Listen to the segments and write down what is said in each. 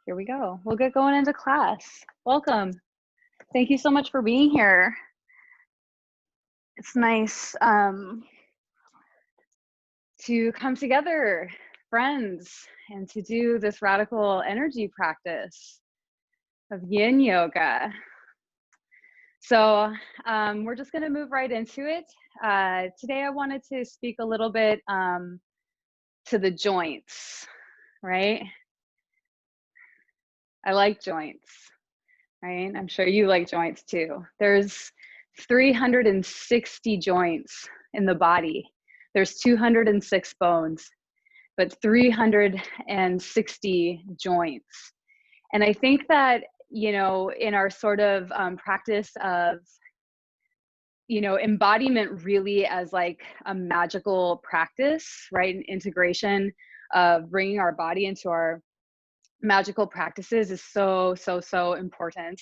Here we go. We'll get going into class. Welcome. Thank you so much for being here. It's nice to come together, friends, and to do this radical energy practice of yin yoga. So we're just going to move right into it. Today, I wanted to speak a little bit to the joints, right? I like joints, right? I'm sure you like joints too. There's 360 joints in the body. There's 206 bones, but 360 joints. And I think that, in our sort of practice of, embodiment really as like a magical practice, right? An integration of bringing our body into our magical practices is so, so, so important.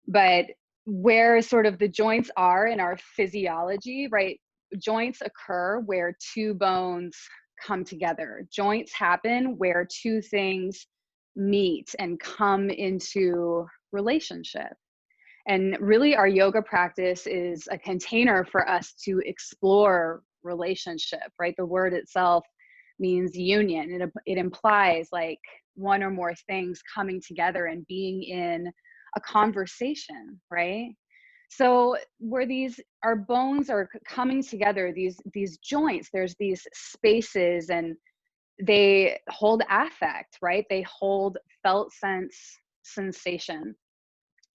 But where sort of the joints are in our physiology, right? Joints occur where two bones come together. Joints happen where two things meet and come into relationship. And really, our yoga practice is a container for us to explore relationship, right? The word itself means union. It implies like one or more things coming together and being in a conversation, right? So where our bones are coming together, these joints, there's these spaces, and they hold affect, right? They hold felt sensation.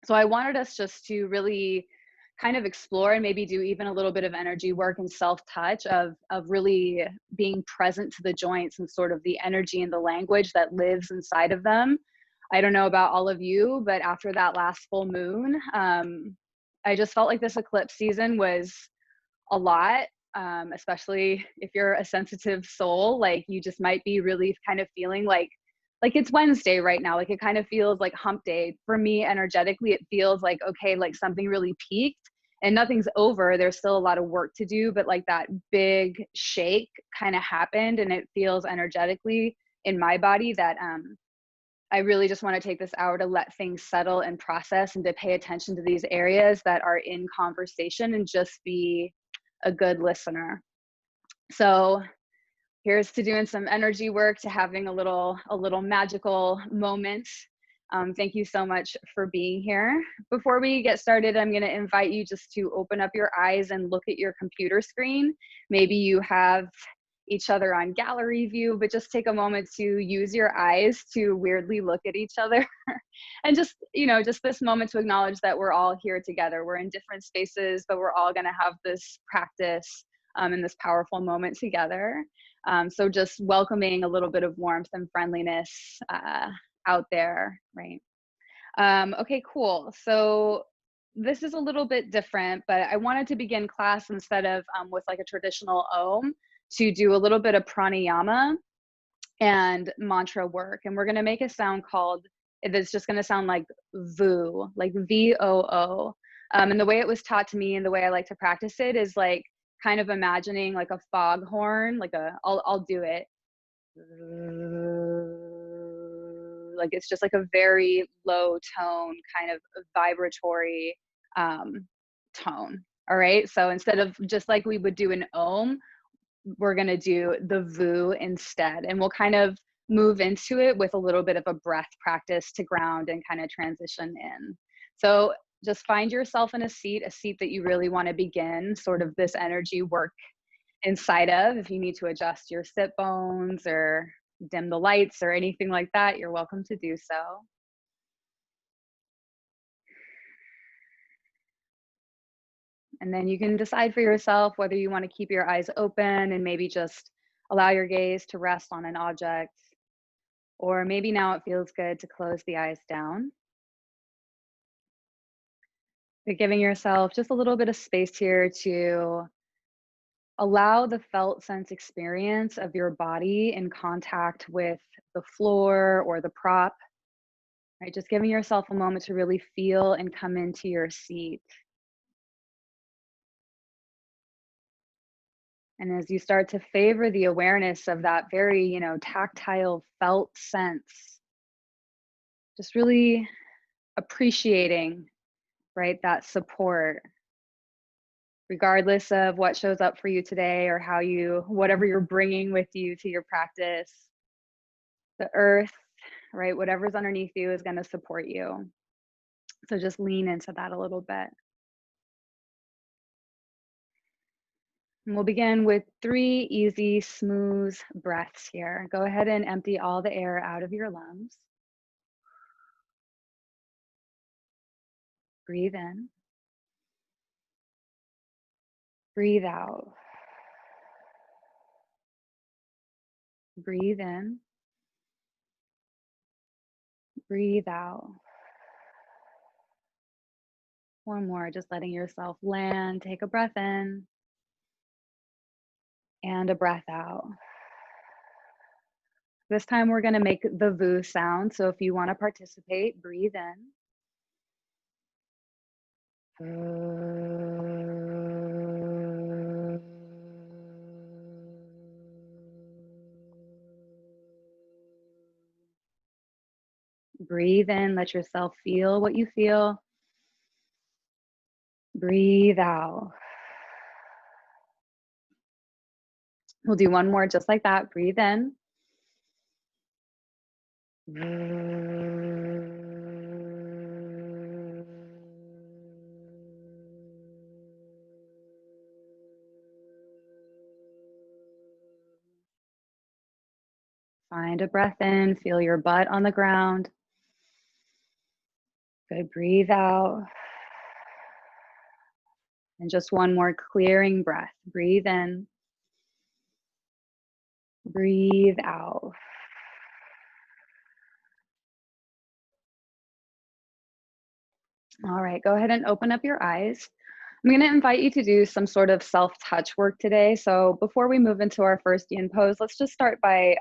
So I wanted us just to really kind of explore and maybe do even a little bit of energy work and self-touch of really being present to the joints and sort of the energy and the language that lives inside of them. I don't know about all of you, but after that last full moon, I just felt like this eclipse season was a lot, especially if you're a sensitive soul. Like, you just might be really kind of feeling like it's Wednesday right now. Like, it kind of feels like hump day for me energetically. It feels like, okay, like something really peaked and nothing's over. There's still a lot of work to do, but like that big shake kind of happened, and it feels energetically in my body that I really just want to take this hour to let things settle and process, and to pay attention to these areas that are in conversation and just be a good listener. So here's to doing some energy work, to having a little magical moment. Thank you so much for being here. Before we get started, I'm going to invite you just to open up your eyes and look at your computer screen. Maybe you have each other on gallery view, but just take a moment to use your eyes to weirdly look at each other. And just, just this moment to acknowledge that we're all here together. We're in different spaces, but we're all going to have this practice in this powerful moment together. So just welcoming a little bit of warmth and friendliness out there, right? Okay, cool. So this is a little bit different, but I wanted to begin class instead of with like a traditional Om, to do a little bit of pranayama and mantra work. And we're going to make a sound called, it's just going to sound like VOO, like VOO. And the way it was taught to me and the way I like to practice it is like kind of imagining like a foghorn, like I'll do it. Like, it's just like a very low tone, kind of vibratory tone. All right. So instead of just like we would do an Om, we're going to do the VOO instead. And we'll kind of move into it with a little bit of a breath practice to ground and kind of transition in. So just find yourself in a seat that you really want to begin sort of this energy work inside of. If you need to adjust your sit bones or dim the lights or anything like that, you're welcome to do so. And then you can decide for yourself whether you want to keep your eyes open and maybe just allow your gaze to rest on an object, or maybe now it feels good to close the eyes down. But giving yourself just a little bit of space here to allow the felt sense experience of your body in contact with the floor or the prop, right? Just giving yourself a moment to really feel and come into your seat. And as you start to favor the awareness of that very, tactile felt sense, Just really appreciating, right, that support, regardless of what shows up for you today or how you, whatever you're bringing with you to your practice, the earth, right, whatever's underneath you is going to support you. So just lean into that a little bit. And we'll begin with 3 easy, smooth breaths here. Go ahead and empty all the air out of your lungs. Breathe in. Breathe out. Breathe in. Breathe out. One more, just letting yourself land. Take a breath in and a breath out. This time we're going to make the VU sound. So if you want to participate, breathe in. Breathe in, let yourself feel what you feel. Breathe out. We'll do one more just like that. Breathe in. Find a breath in, feel your butt on the ground. Good, breathe out. And just one more clearing breath. Breathe in. Breathe out. All right, go ahead and open up your eyes. I'm going to invite you to do some sort of self-touch work today. So before we move into our first yin pose, let's just start by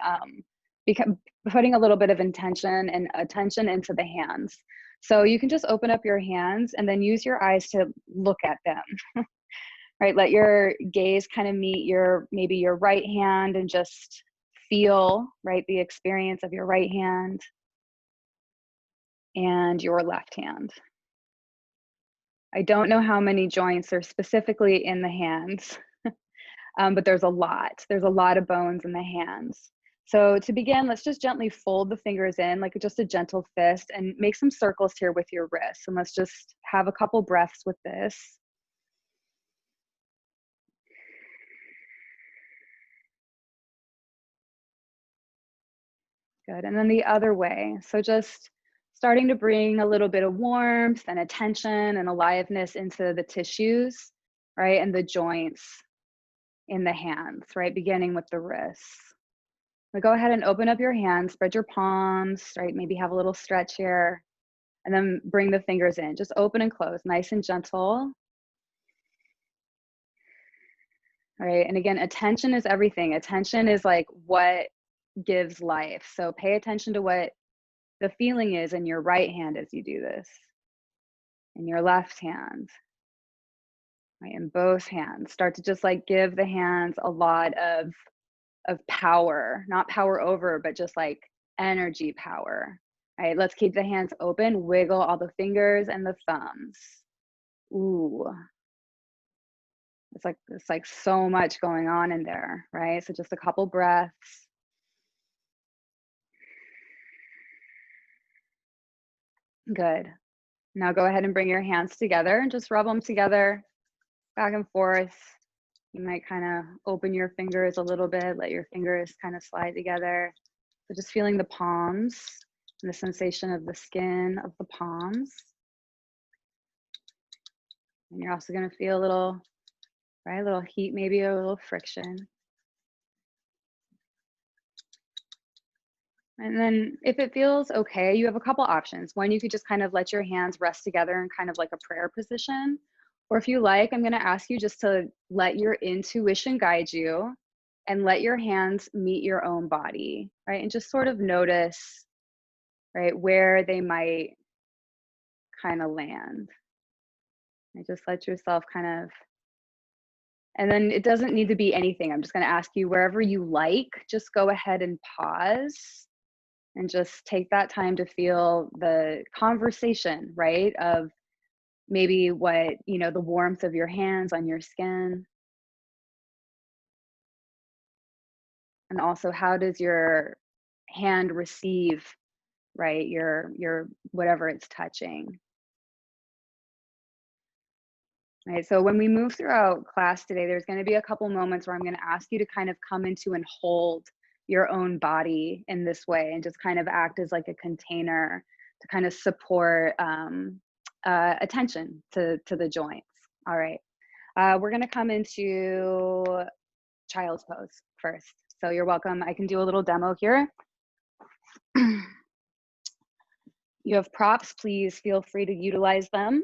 putting a little bit of intention and attention into the hands. So you can just open up your hands and then use your eyes to look at them. Right, let your gaze kind of meet maybe your right hand and just feel, right, the experience of your right hand and your left hand. I don't know how many joints are specifically in the hands, but there's a lot. There's a lot of bones in the hands. So to begin, let's just gently fold the fingers in like just a gentle fist and make some circles here with your wrists. And let's just have a couple breaths with this. Good, and then the other way. So just starting to bring a little bit of warmth and attention and aliveness into the tissues, right? And the joints in the hands, right? Beginning with the wrists. But go ahead and open up your hands, spread your palms, right? Maybe have a little stretch here, and then bring the fingers in. Just open and close, nice and gentle. All right, and again, attention is everything. Attention is like what gives life. So pay attention to what the feeling is in your right hand as you do this, in your left hand, right, in both hands. Start to just like give the hands a lot of power, not power over, but just like energy power. All right, let's keep the hands open, wiggle all the fingers and the thumbs. Ooh, it's like so much going on in there, right? So just a couple breaths. Good. Now go ahead and bring your hands together and just rub them together, back and forth. You might kind of open your fingers a little bit, let your fingers kind of slide together. So just feeling the palms and the sensation of the skin of the palms. And you're also going to feel a little, right, a little heat, maybe a little friction. And then if it feels okay, you have a couple options. One, you could just kind of let your hands rest together in kind of like a prayer position. Or if you like, I'm going to ask you just to let your intuition guide you and let your hands meet your own body, right? And just sort of notice, right, where they might kind of land. And just let yourself kind of, and then it doesn't need to be anything. I'm just going to ask you wherever you like, just go ahead and pause And just take that time to feel the conversation, right? Of maybe what, the warmth of your hands on your skin. And also, how does your hand receive, right? Your whatever it's touching. Right. So when we move throughout class today, there's going to be a couple moments where I'm going to ask you to kind of come into and hold your own body in this way and just kind of act as like a container to kind of support attention to the joints. All right. We're going to come into child's pose first. So you're welcome. I can do a little demo here. You have props. Please feel free to utilize them.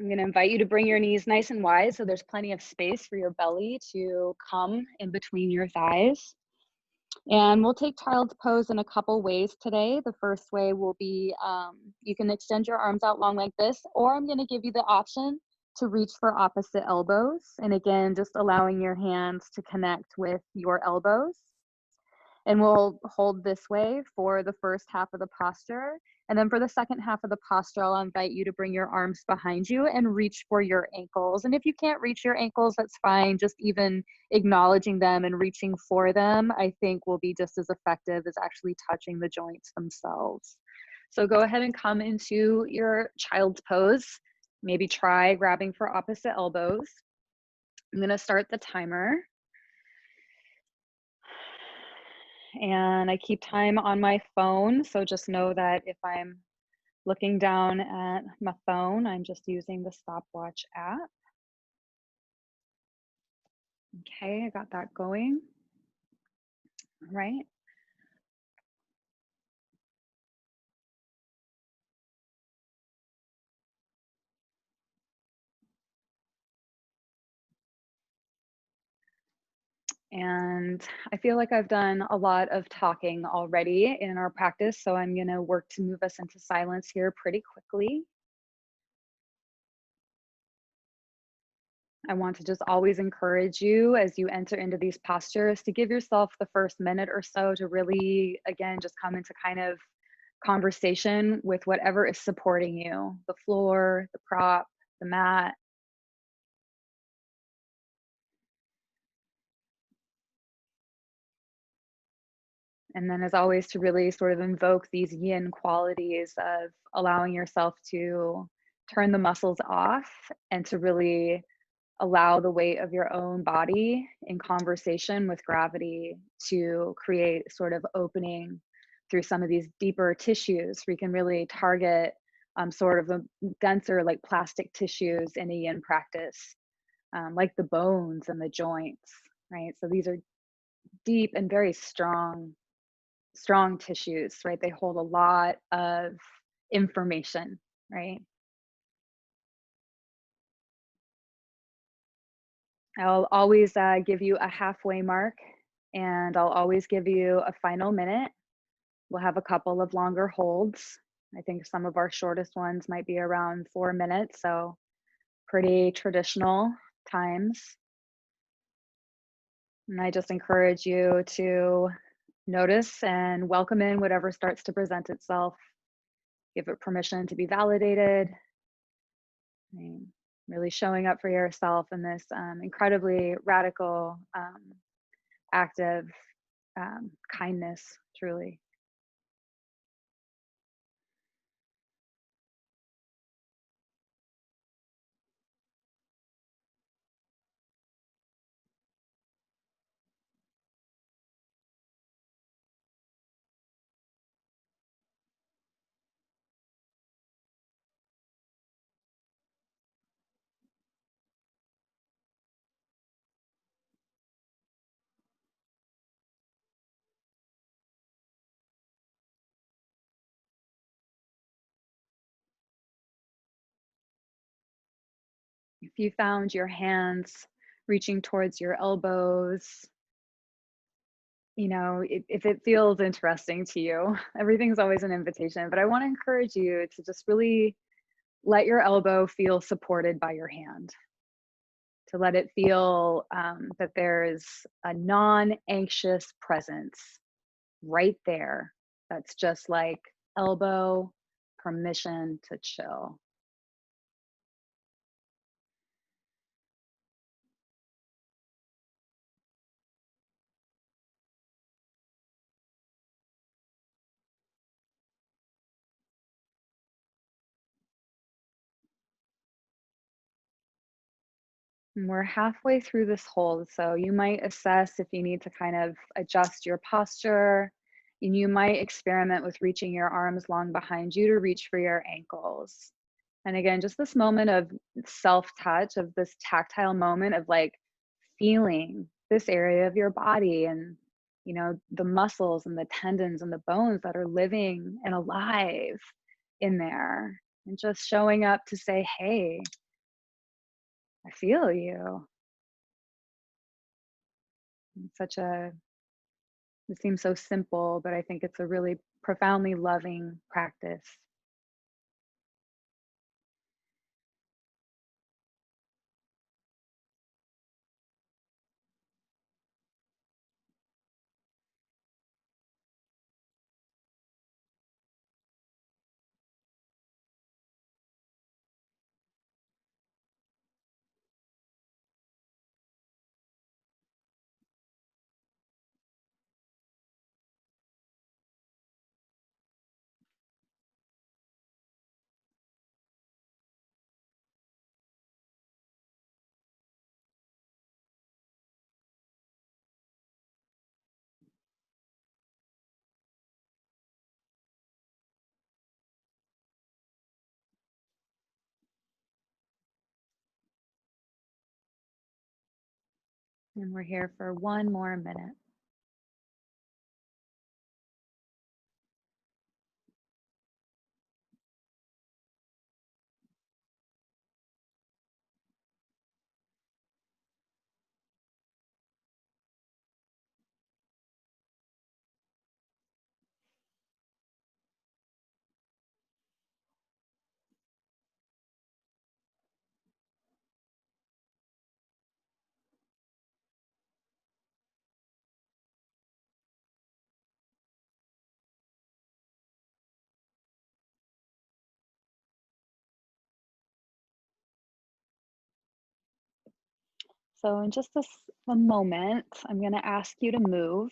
I'm going to invite you to bring your knees nice and wide so there's plenty of space for your belly to come in between your thighs. And we'll take child's pose in a couple ways today. The first way will be you can extend your arms out long like this, or I'm going to give you the option to reach for opposite elbows. And again, just allowing your hands to connect with your elbows. And we'll hold this way for the first half of the posture. And then for the second half of the posture, I'll invite you to bring your arms behind you and reach for your ankles. And if you can't reach your ankles, that's fine. Just even acknowledging them and reaching for them, I think will be just as effective as actually touching the joints themselves. So go ahead and come into your child's pose. Maybe try grabbing for opposite elbows. I'm going to start the timer. And I keep time on my phone, so just know that if I'm looking down at my phone, I'm just using the stopwatch app. Okay, I got that going. All right. And I feel like I've done a lot of talking already in our practice, so I'm going to work to move us into silence here pretty quickly. I want to just always encourage you as you enter into these postures to give yourself the first minute or so to really, again, just come into kind of conversation with whatever is supporting you, the floor, the prop, the mat. And then, as always, to really sort of invoke these yin qualities of allowing yourself to turn the muscles off and to really allow the weight of your own body in conversation with gravity to create sort of opening through some of these deeper tissues. We can really target sort of a denser, like plastic tissues in a yin practice, like the bones and the joints, right? So these are deep and very strong tissues, right? They hold a lot of information, right? I'll always give you a halfway mark, and I'll always give you a final minute. We'll have a couple of longer holds. I think some of our shortest ones might be around 4 minutes, so pretty traditional times. And I just encourage you to notice and welcome in whatever starts to present itself. Give it permission to be validated. And really showing up for yourself in this incredibly radical act of kindness, truly. If you found your hands reaching towards your elbows, if it feels interesting to you, everything's always an invitation, but I want to encourage you to just really let your elbow feel supported by your hand, to let it feel that there's a non-anxious presence. right there. That's just like elbow, permission to chill. And we're halfway through this hold, so you might assess if you need to kind of adjust your posture. And you might experiment with reaching your arms long behind you to reach for your ankles. And again, just this moment of self touch, of this tactile moment of like feeling this area of your body and, the muscles and the tendons and the bones that are living and alive in there. And just showing up to say, hey, I feel you. It's such a It seems so simple, but I think it's a really profoundly loving practice. And we're here for one more minute. So, in just a moment, I'm going to ask you to move.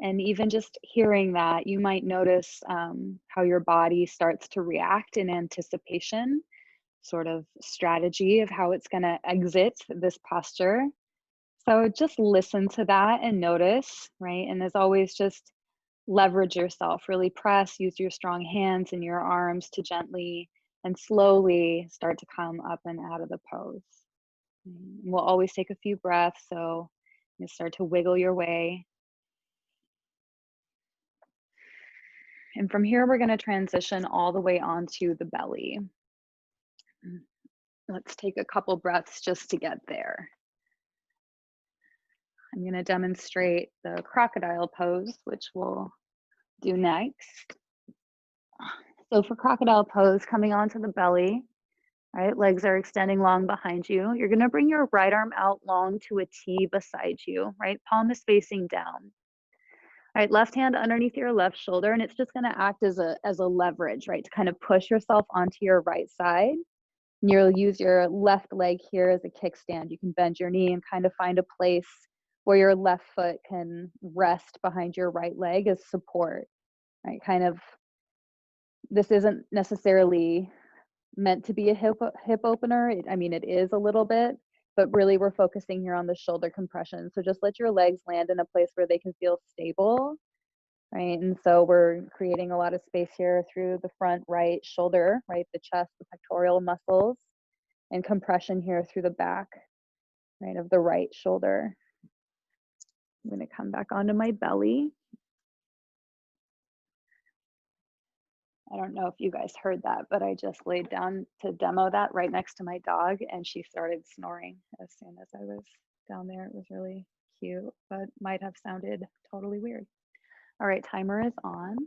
And even just hearing that, you might notice how your body starts to react in anticipation, sort of strategy of how it's going to exit this posture. So, just listen to that and notice, right? And as always, just leverage yourself, really press, use your strong hands and your arms to gently and slowly start to come up and out of the pose. We'll always take a few breaths, so you start to wiggle your way. And from here, we're going to transition all the way onto the belly. Let's take a couple breaths just to get there. I'm going to demonstrate the crocodile pose, which we'll do next. So for crocodile pose, coming onto the belly, right? Legs are extending long behind you. You're going to bring your right arm out long to a T beside you, right? Palm is facing down. All right, left hand underneath your left shoulder, and it's just going to act as a leverage, right? To kind of push yourself onto your right side. And you'll use your left leg here as a kickstand. You can bend your knee and kind of find a place where your left foot can rest behind your right leg as support, right? Kind of, this isn't necessarily meant to be a hip opener. I mean, it is a little bit, but really we're focusing here on the shoulder compression. So just let your legs land in a place where they can feel stable, right? And so we're creating a lot of space here through the front right shoulder, right? The chest, the pectoral muscles, and compression here through the back, right, of the right shoulder. I'm going to come back onto my belly. I don't know if you guys heard that, but I just laid down to demo that right next to my dog, and she started snoring as soon as I was down there. It was really cute, but might have sounded totally weird. All right, timer is on.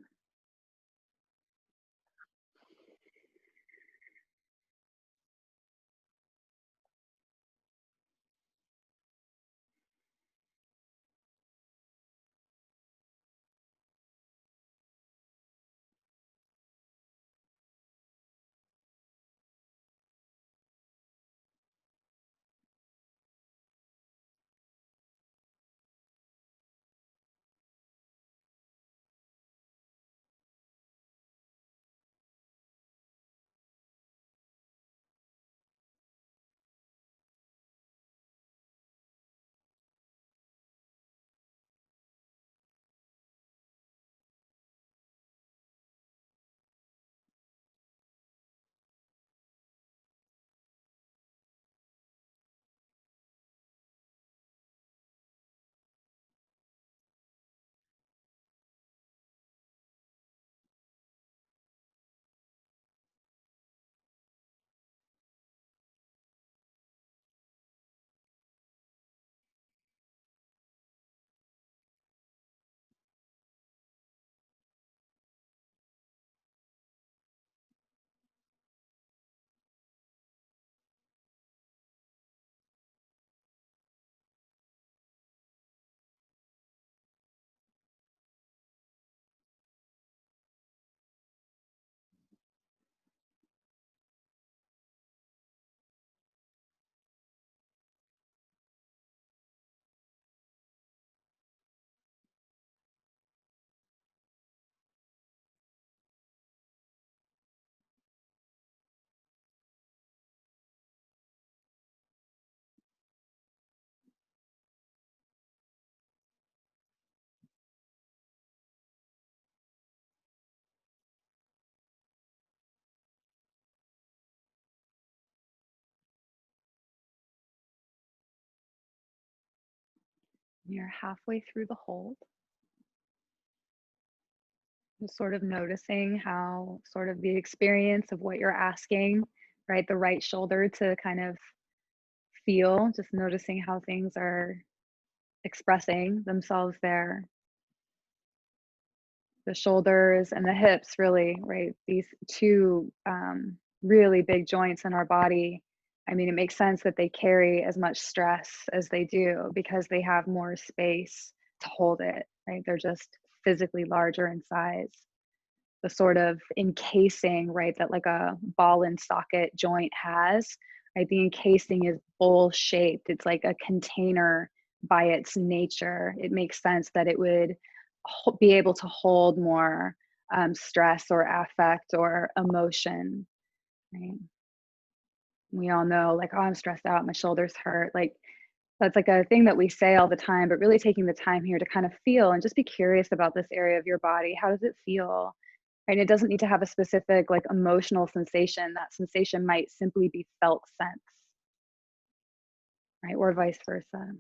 You're halfway through the hold. Just sort of noticing how sort of the experience of what you're asking, right? The right shoulder to kind of feel, just noticing how things are expressing themselves there. The shoulders and the hips, really, right? These two really big joints in our body. I mean, it makes sense that they carry as much stress as they do because they have more space to hold it, right? They're just physically larger in size. The sort of encasing, right, that like a ball and socket joint has, right? The encasing is bowl shaped. It's like a container by its nature. It makes sense that it would be able to hold more stress or affect or emotion, right? We all know, like, oh, I'm stressed out, my shoulders hurt. Like, that's like a thing that we say all the time, but really taking the time here to kind of feel and just be curious about this area of your body. How does it feel? And it doesn't need to have a specific like emotional sensation. That sensation might simply be felt sense, right? Or vice versa.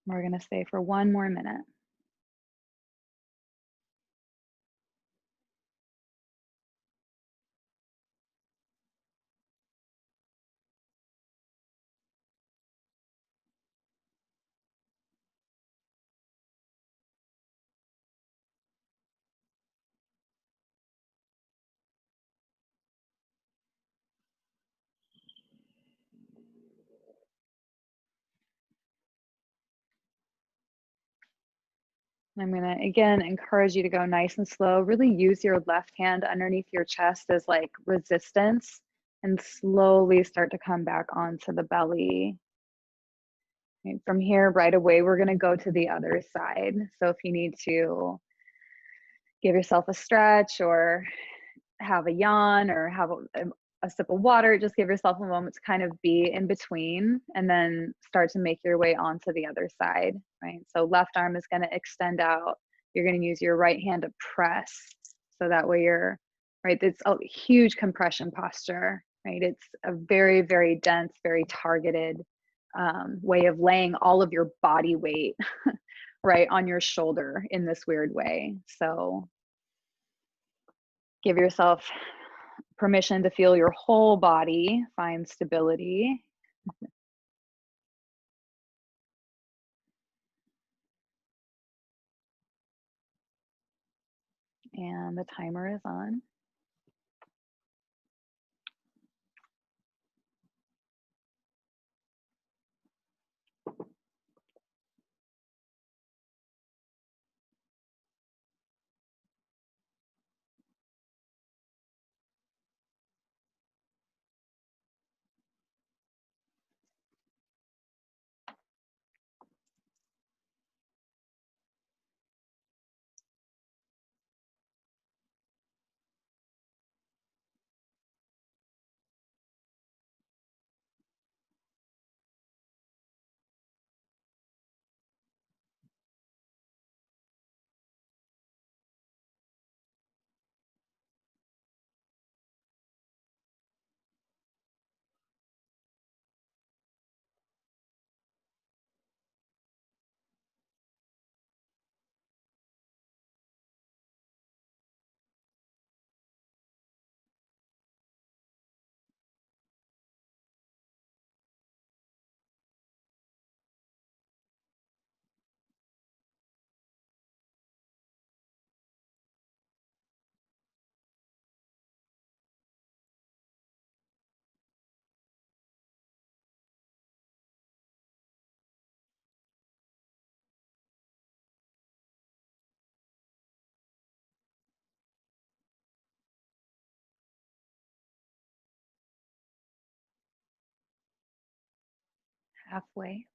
We're going to stay for one more minute. I'm going to again encourage you to go nice and slow. Really use your left hand underneath your chest as like resistance and slowly start to come back onto the belly. And from here, right away, we're going to go to the other side. So if you need to give yourself a stretch or have a yawn or have a sip of water, just give yourself a moment to kind of be in between and then start to make your way onto the other side, right? So left arm is going to extend out. You're going to use your right hand to press. So that way you're, right? It's a huge compression posture, right? It's a very, very dense, very targeted way of laying all of your body weight, right, on your shoulder in this weird way. So give yourself permission to feel your whole body find stability. And the timer is on. Halfway.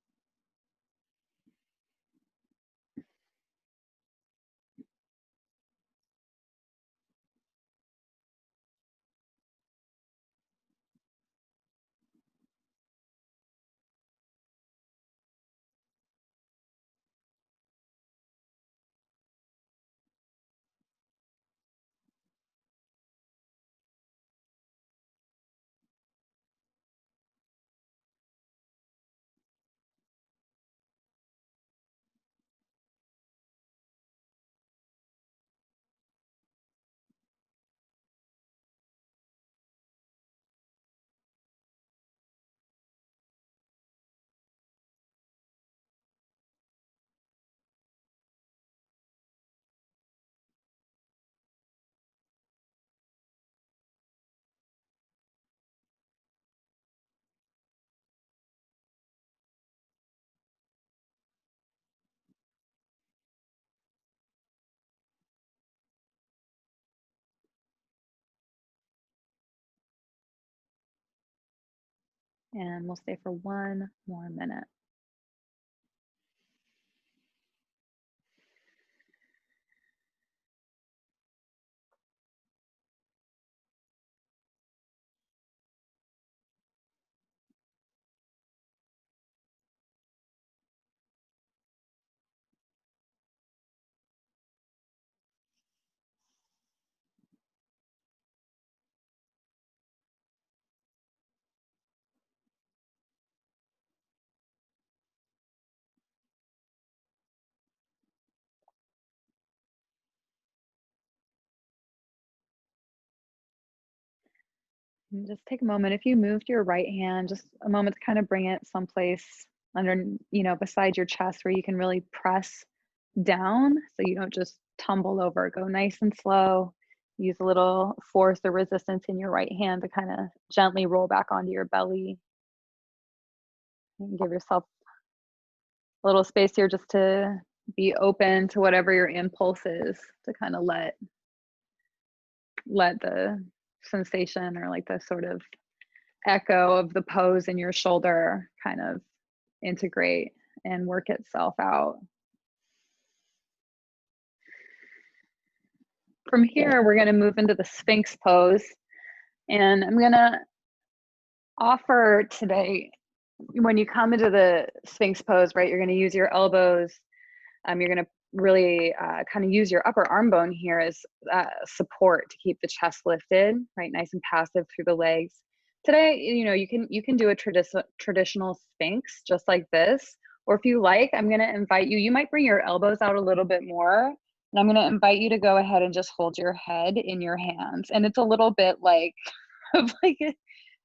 And we'll stay for one more minute. And just take a moment. If you moved your right hand, just a moment to kind of bring it someplace under, beside your chest where you can really press down so you don't just tumble over. Go nice and slow. Use a little force or resistance in your right hand to kind of gently roll back onto your belly. And give yourself a little space here just to be open to whatever your impulse is, to kind of let the sensation or like the sort of echo of the pose in your shoulder kind of integrate and work itself out. From here, we're going to move into the Sphinx pose. And I'm going to offer today, when you come into the Sphinx pose, right, you're going to use your elbows. You're going to really kind of use your upper arm bone here as support to keep the chest lifted, right, nice and passive through the legs. Today, you can do a traditional Sphinx just like this, or if you like, I'm going to invite you. You might bring your elbows out a little bit more, and I'm going to invite you to go ahead and just hold your head in your hands. And it's a little bit like, of like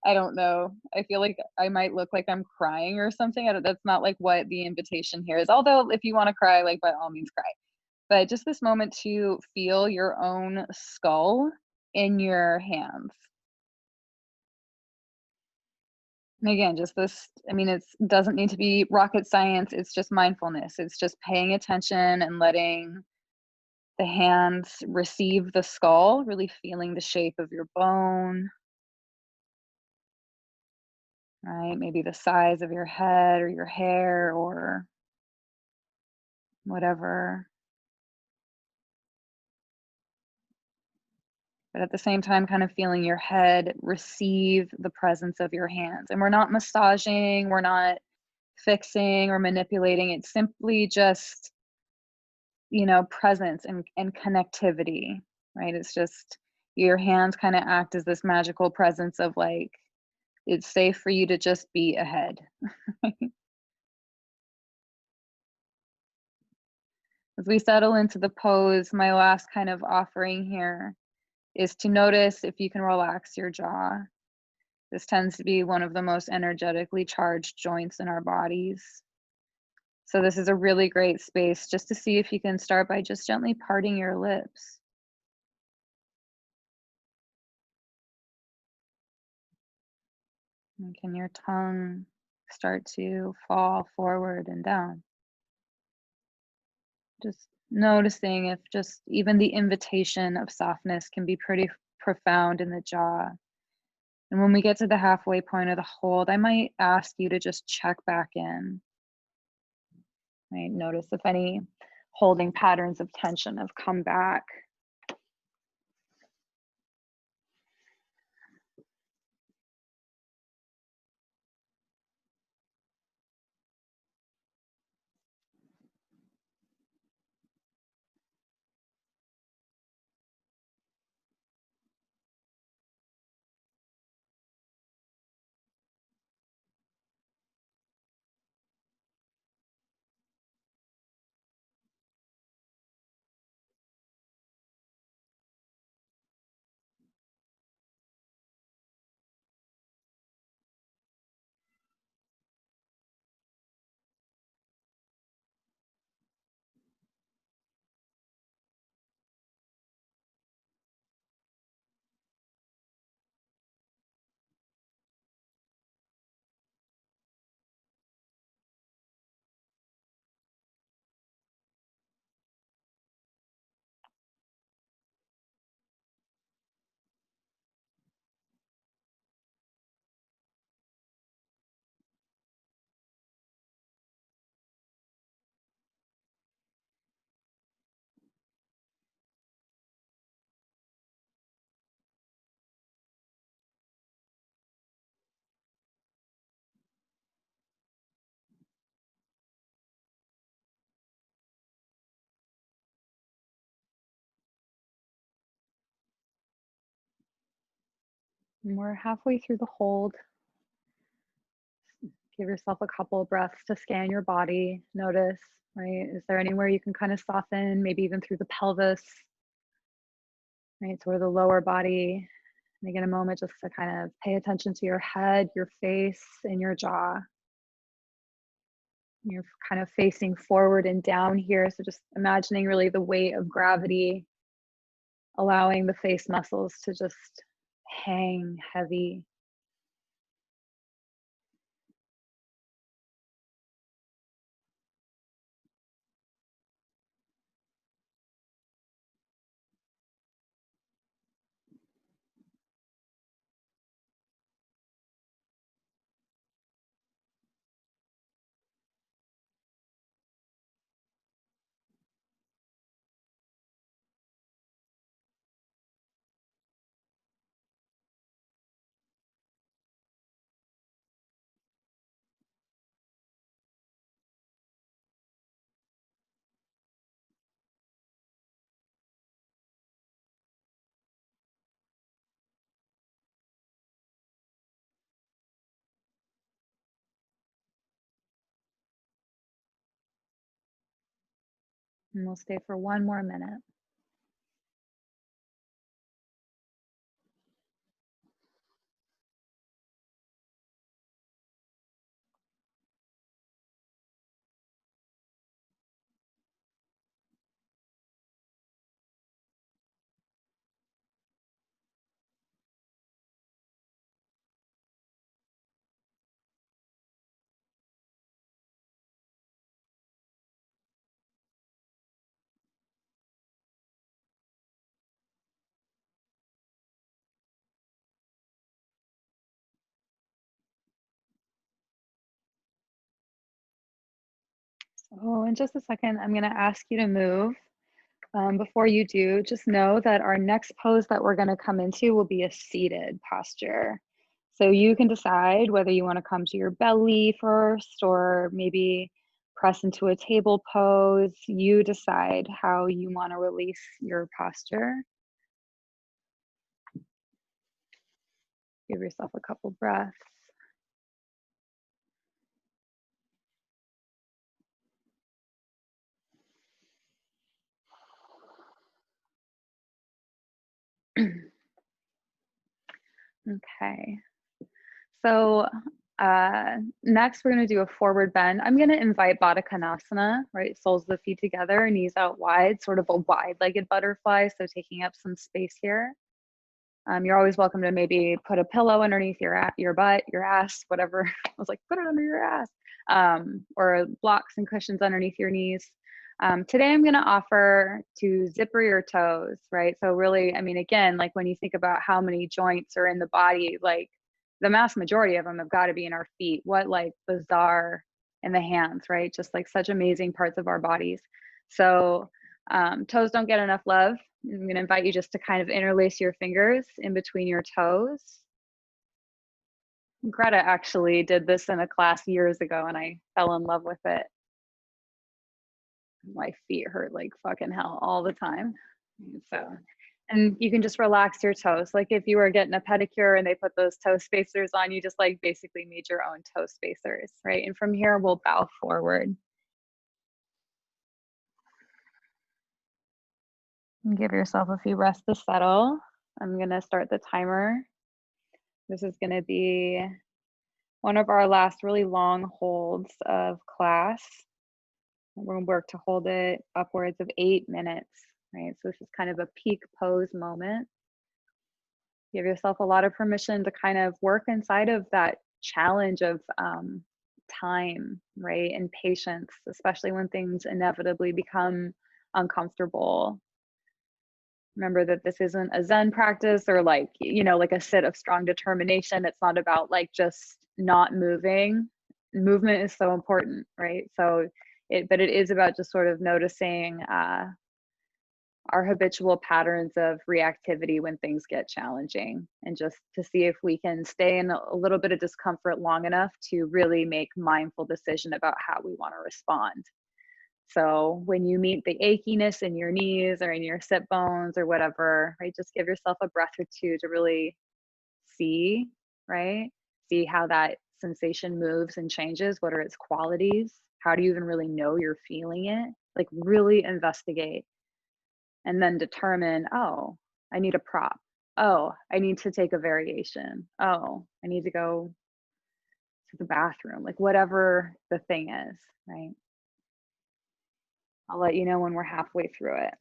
I don't know. I feel like I might look like I'm crying or something. That's not like what the invitation here is. Although, if you want to cry, like by all means, cry. But just this moment to feel your own skull in your hands. And again, just this, I mean, it doesn't need to be rocket science. It's just mindfulness. It's just paying attention and letting the hands receive the skull, really feeling the shape of your bone, right? Maybe the size of your head or your hair or whatever. But at the same time, kind of feeling your head receive the presence of your hands. And we're not massaging, we're not fixing or manipulating. It's simply just, presence and connectivity, right? It's just your hands kind of act as this magical presence of like, it's safe for you to just be ahead. As we settle into the pose, my last kind of offering here is to notice if you can relax your jaw. This tends to be one of the most energetically charged joints in our bodies. So this is a really great space just to see if you can start by just gently parting your lips. And can your tongue start to fall forward and down? Just noticing if just even the invitation of softness can be pretty profound in the jaw. And when we get to the halfway point of the hold, I might ask you to just check back in. Right? Notice if any holding patterns of tension have come back. And we're halfway through the hold. Give yourself a couple of breaths to scan your body. Notice, right? Is there anywhere you can kind of soften, maybe even through the pelvis, right? So, the lower body. And again, a moment just to kind of pay attention to your head, your face, and your jaw. You're kind of facing forward and down here. So, just imagining really the weight of gravity, allowing the face muscles to just hang heavy. And we'll stay for one more minute. So, in just a second, I'm going to ask you to move. Before you do, just know that our next pose that we're going to come into will be a seated posture. So you can decide whether you want to come to your belly first or maybe press into a table pose. You decide how you want to release your posture. Give yourself a couple breaths. Okay. So next we're going to do a forward bend. I'm going to invite Baddha Konasana, right? Soles of the feet together, knees out wide, sort of a wide-legged butterfly. So taking up some space here. You're always welcome to maybe put a pillow underneath your butt, your ass, whatever. I was like, put it under your ass, or blocks and cushions underneath your knees. Today I'm going to offer to zipper your toes, right? So really, I mean, again, like when you think about how many joints are in the body, like the mass majority of them have got to be in our feet. What like bizarre in the hands, right? Just like such amazing parts of our bodies. So toes don't get enough love. I'm going to invite you just to kind of interlace your fingers in between your toes. Greta actually did this in a class years ago and I fell in love with it. My feet hurt like fucking hell all the time. So, and you can just relax your toes. Like if you were getting a pedicure and they put those toe spacers on, you just like basically made your own toe spacers, right? And from here, we'll bow forward. And give yourself a few breaths to settle. I'm going to start the timer. This is going to be one of our last really long holds of class. We're going to work to hold it upwards of 8 minutes, right? So this is kind of a peak pose moment. Give yourself a lot of permission to kind of work inside of that challenge of time, right? And patience, especially when things inevitably become uncomfortable. Remember that this isn't a Zen practice or like, you know, like a sit of strong determination. It's not about like just not moving. Movement is so important, right? So but it is about just sort of noticing our habitual patterns of reactivity when things get challenging, and just to see if we can stay in a little bit of discomfort long enough to really make mindful decision about how we want to respond. So when you meet the achiness in your knees or in your sit bones or whatever, right, just give yourself a breath or two to really see, right? See how that sensation moves and changes. What are its qualities? How do you even really know you're feeling it? Like, really investigate and then determine, oh, I need a prop. Oh, I need to take a variation. Oh, I need to go to the bathroom. Like, whatever the thing is, right? I'll let you know when we're halfway through it.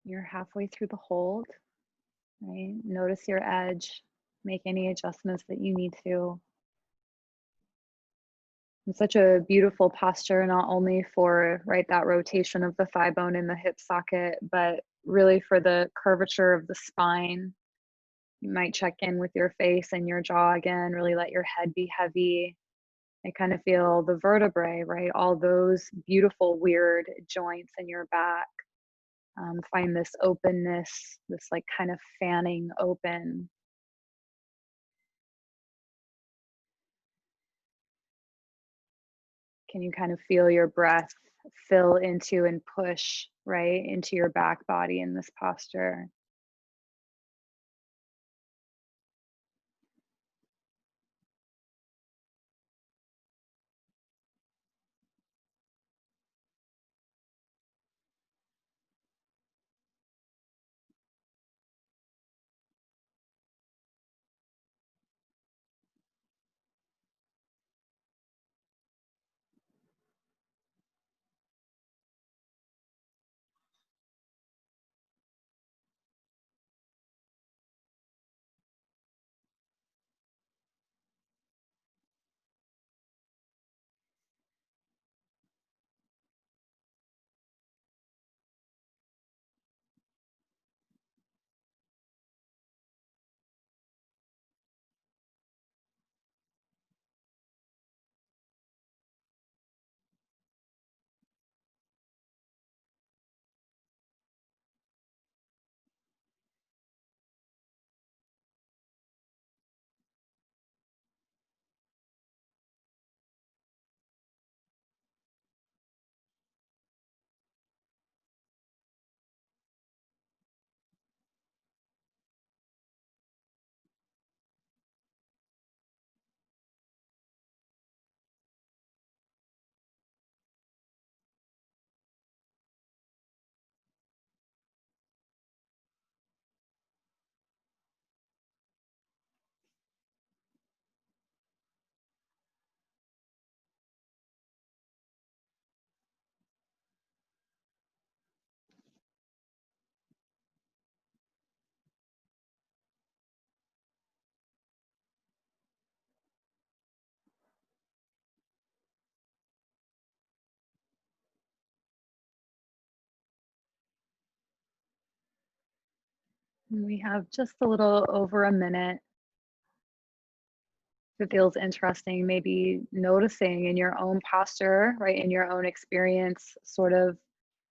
You're halfway through the hold, right? Notice your edge, make any adjustments that you need to. It's such a beautiful posture, not only for, right, that rotation of the thigh bone in the hip socket, but really for the curvature of the spine. You might check in with your face and your jaw again, really let your head be heavy. I kind of feel the vertebrae, right? All those beautiful, weird joints in your back. Find this openness, this like kind of fanning open. Can you kind of feel your breath fill into and push right into your back body in this posture? We have just a little over a minute. If it feels interesting, maybe noticing in your own posture, right, in your own experience, sort of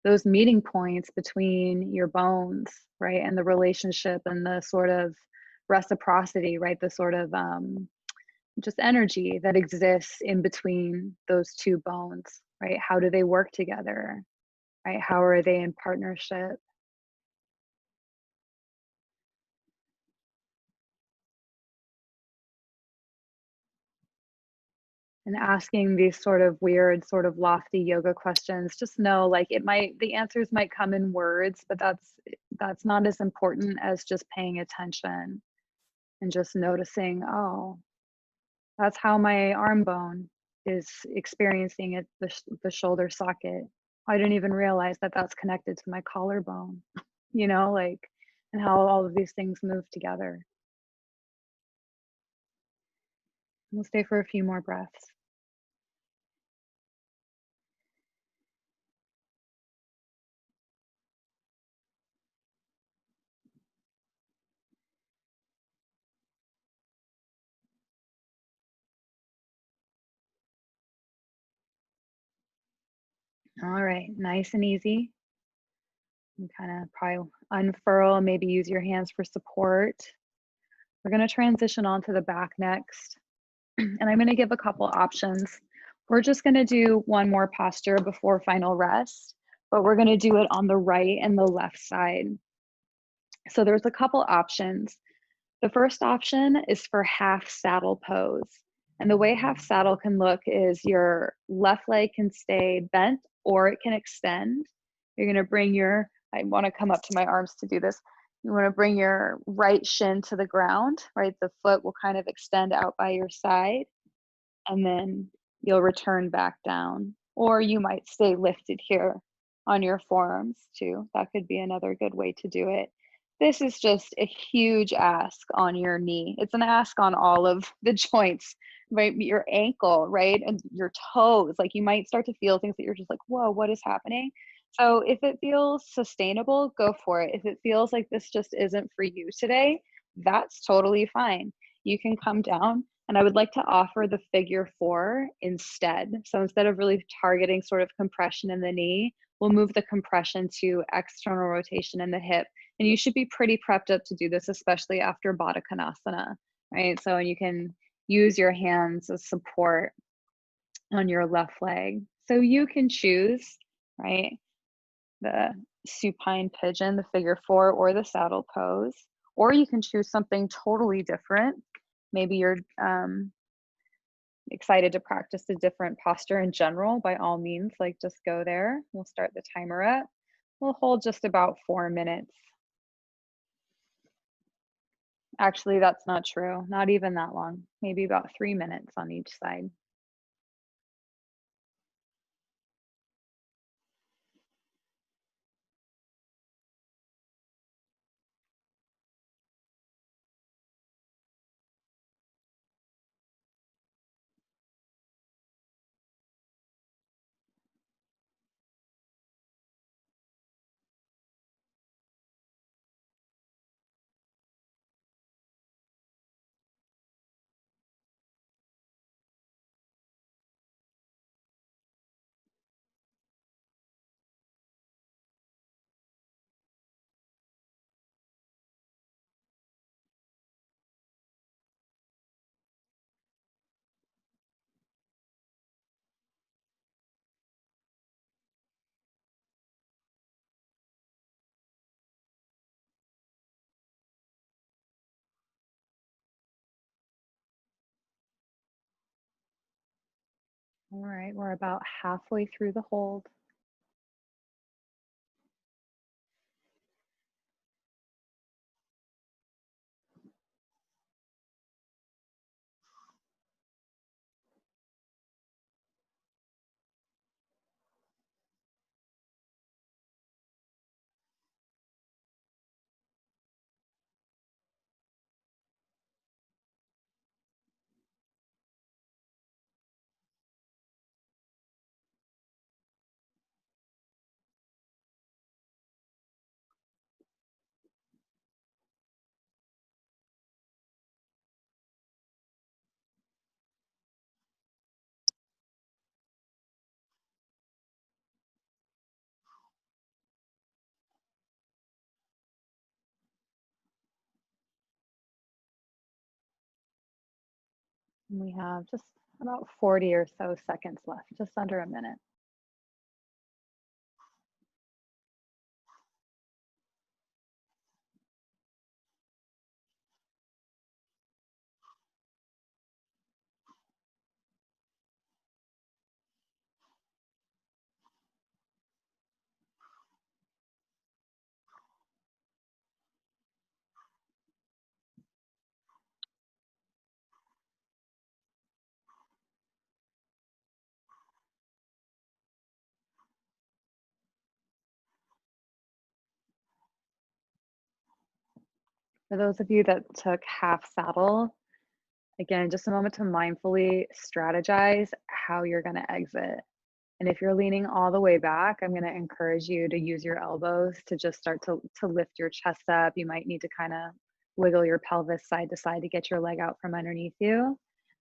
those meeting points between your bones, right, and the relationship and the sort of reciprocity, right, the sort of just energy that exists in between those two bones, right? How do they work together, right? How are they in partnership? And asking these sort of weird, sort of lofty yoga questions, just know like the answers might come in words, but that's not as important as just paying attention and just noticing, oh, that's how my arm bone is experiencing it, the shoulder socket. I didn't even realize that that's connected to my collarbone, like, and how all of these things move together. We'll stay for a few more breaths. All right, nice and easy. And kind of probably unfurl, maybe use your hands for support. We're going to transition onto the back next. And I'm going to give a couple options. We're just going to do one more posture before final rest, but we're going to do it on the right and the left side. So there's a couple options. The first option is for half saddle pose. And the way half saddle can look is your left leg can stay bent or it can extend. You're going to bring I want to come up to my arms to do this. You want to bring your right shin to the ground, right? The foot will kind of extend out by your side, and then you'll return back down. Or you might stay lifted here on your forearms too. That could be another good way to do it. This is just a huge ask on your knee. It's an ask on all of the joints, right? Your ankle, right? And your toes. Like you might start to feel things that you're just like, whoa, what is happening? So if it feels sustainable, go for it. If it feels like this just isn't for you today, that's totally fine. You can come down, and I would like to offer the figure four instead. So instead of really targeting sort of compression in the knee, we'll move the compression to external rotation in the hip. And you should be pretty prepped up to do this, especially after Baddha Konasana, right? So you can use your hands as support on your left leg. So you can choose, right, the supine pigeon, the figure four, or the saddle pose, or you can choose something totally different. Maybe you're excited to practice a different posture in general. By all means, like just go there. We'll start the timer up. We'll hold just about 4 minutes. Actually, that's not true. Not even that long. Maybe about 3 minutes on each side. All right, we're about halfway through the hold. We have just about 40 or so seconds left, just under a minute. For those of you that took half saddle, again, just a moment to mindfully strategize how you're going to exit. And if you're leaning all the way back, I'm going to encourage you to use your elbows to just start to lift your chest up. You might need to kind of wiggle your pelvis side to side to get your leg out from underneath you.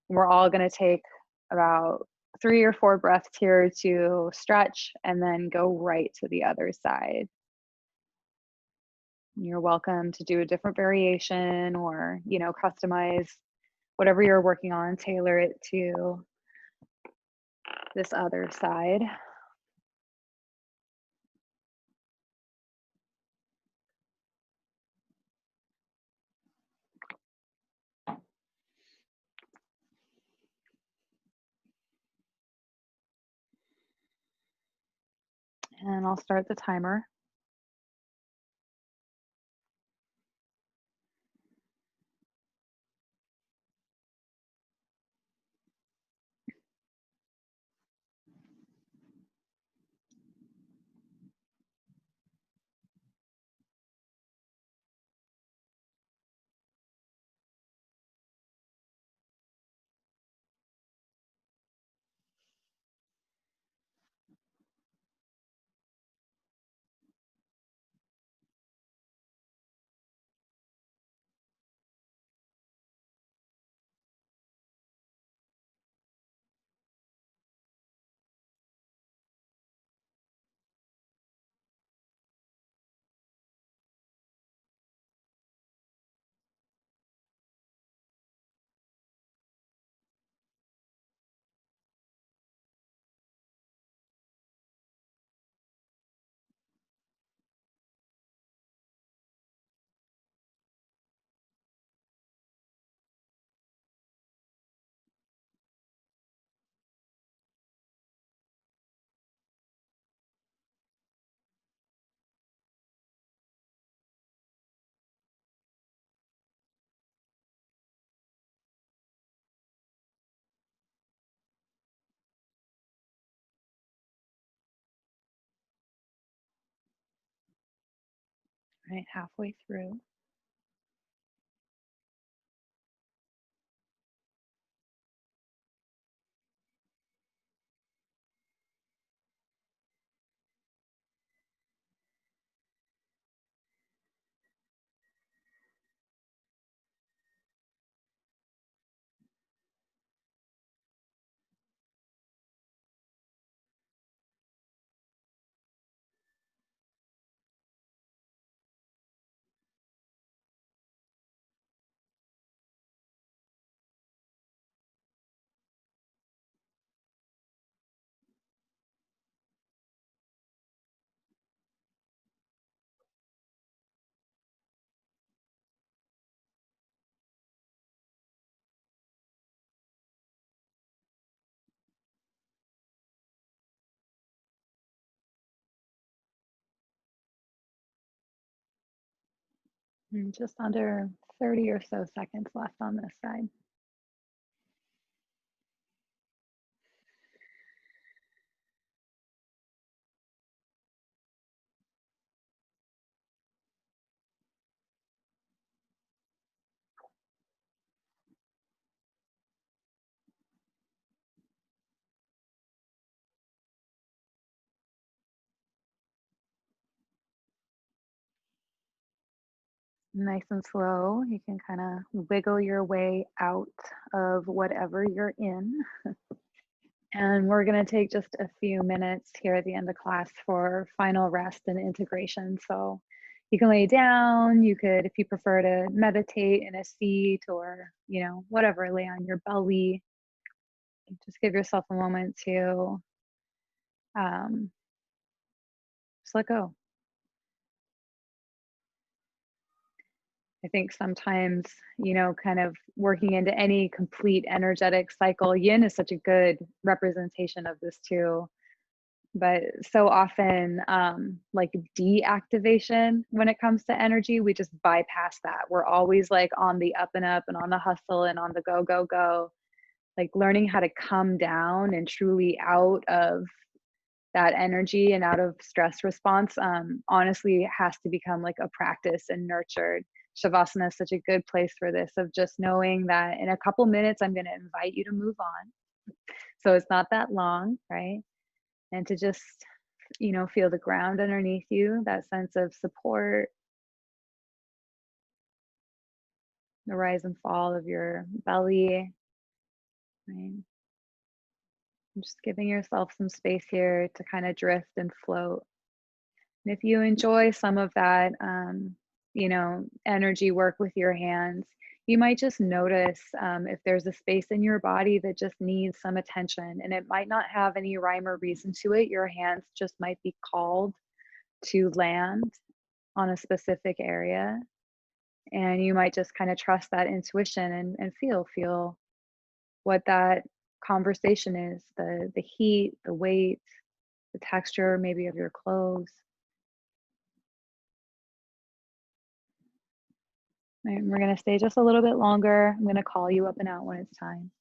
We're all going to take about 3 or 4 breaths here to stretch and then go right to the other side. You're welcome to do a different variation or, customize whatever you're working on, tailor it to this other side. And I'll start the timer. Right, halfway through. And just under 30 or so seconds left on this side. Nice and slow. You can kind of wiggle your way out of whatever you're in. And we're going to take just a few minutes here at the end of class for final rest and integration. So, You can lay down. You could, if you prefer to meditate in a seat or, whatever, lay on your belly. Just give yourself a moment to um, just let go. I think sometimes, kind of working into any complete energetic cycle, yin is such a good representation of this too. But so often, like deactivation when it comes to energy, we just bypass that. We're always like on the up and up and on the hustle and on the go, go, go. Like learning how to come down and truly out of that energy and out of stress response, honestly has to become like a practice and nurtured. Shavasana is such a good place for this, of just knowing that in a couple minutes I'm going to invite you to move on, so it's not that long, right? And to just feel the ground underneath you, that sense of support, the rise and fall of your belly, right? Just giving yourself some space here to kind of drift and float. And if you enjoy some of that, energy work with your hands, you might just notice if there's a space in your body that just needs some attention. And it might not have any rhyme or reason to it. Your hands just might be called to land on a specific area. And you might just kind of trust that intuition and feel what that conversation is, the heat, the weight, the texture maybe of your clothes. And we're going to stay just a little bit longer. I'm going to call you up and out when it's time.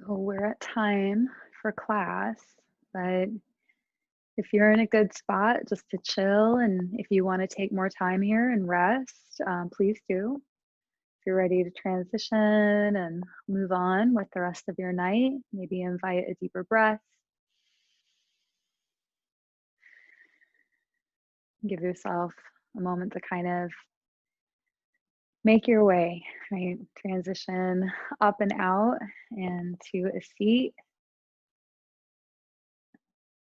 So we're at time for class, but if you're in a good spot just to chill, and if you want to take more time here and rest, please do. If you're ready to transition and move on with the rest of your night, maybe invite a deeper breath. Give yourself a moment to kind of make your way, right? Transition up and out and to a seat.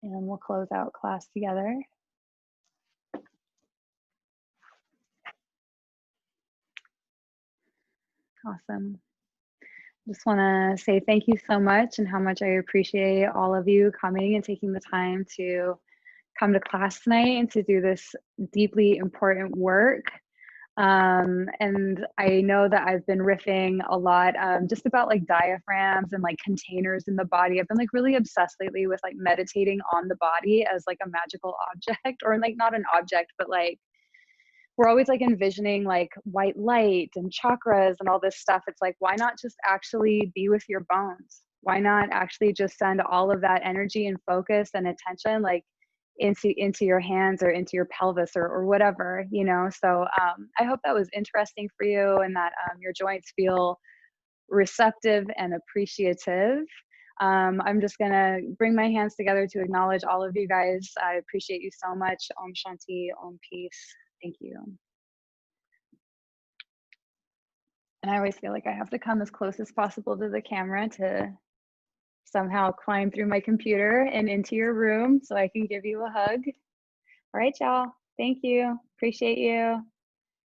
And we'll close out class together. Awesome. Just want to say thank you so much, and how much I appreciate all of you coming and taking the time to come to class tonight and to do this deeply important work. And I know that I've been riffing a lot just about like diaphragms and like containers in the body. I've been like really obsessed lately with like meditating on the body as like a magical object, or like not an object, but like we're always like envisioning like white light and chakras and all this stuff. It's like, why not just actually be with your bones? Why not actually just send all of that energy and focus and attention like into your hands or into your pelvis or whatever, So I hope that was interesting for you, and that your joints feel receptive and appreciative. I'm just gonna bring my hands together to acknowledge all of you guys. I appreciate you so much. Om Shanti, Om Peace. Thank you. And I always feel like I have to come as close as possible to the camera to somehow climb through my computer and into your room so I can give you a hug. All right, y'all. Thank you. Appreciate you.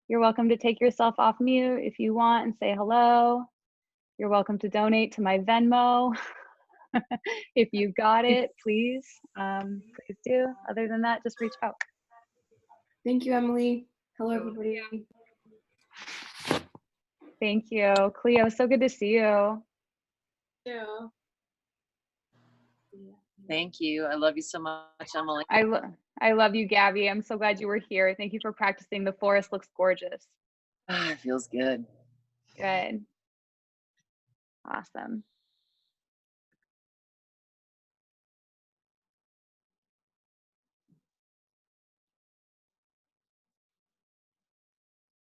You're welcome to take yourself off mute if you want and say hello. You're welcome to donate to my Venmo. If you got it, please do. Other than that, just reach out. Thank you, Emily. Hello, everybody. Thank you. Cleo, so good to see you. Yeah. Thank you. I love you so much, Emily. I love you, Gabby. I'm so glad you were here. Thank you for practicing. The forest looks gorgeous. It feels good. Good. Awesome.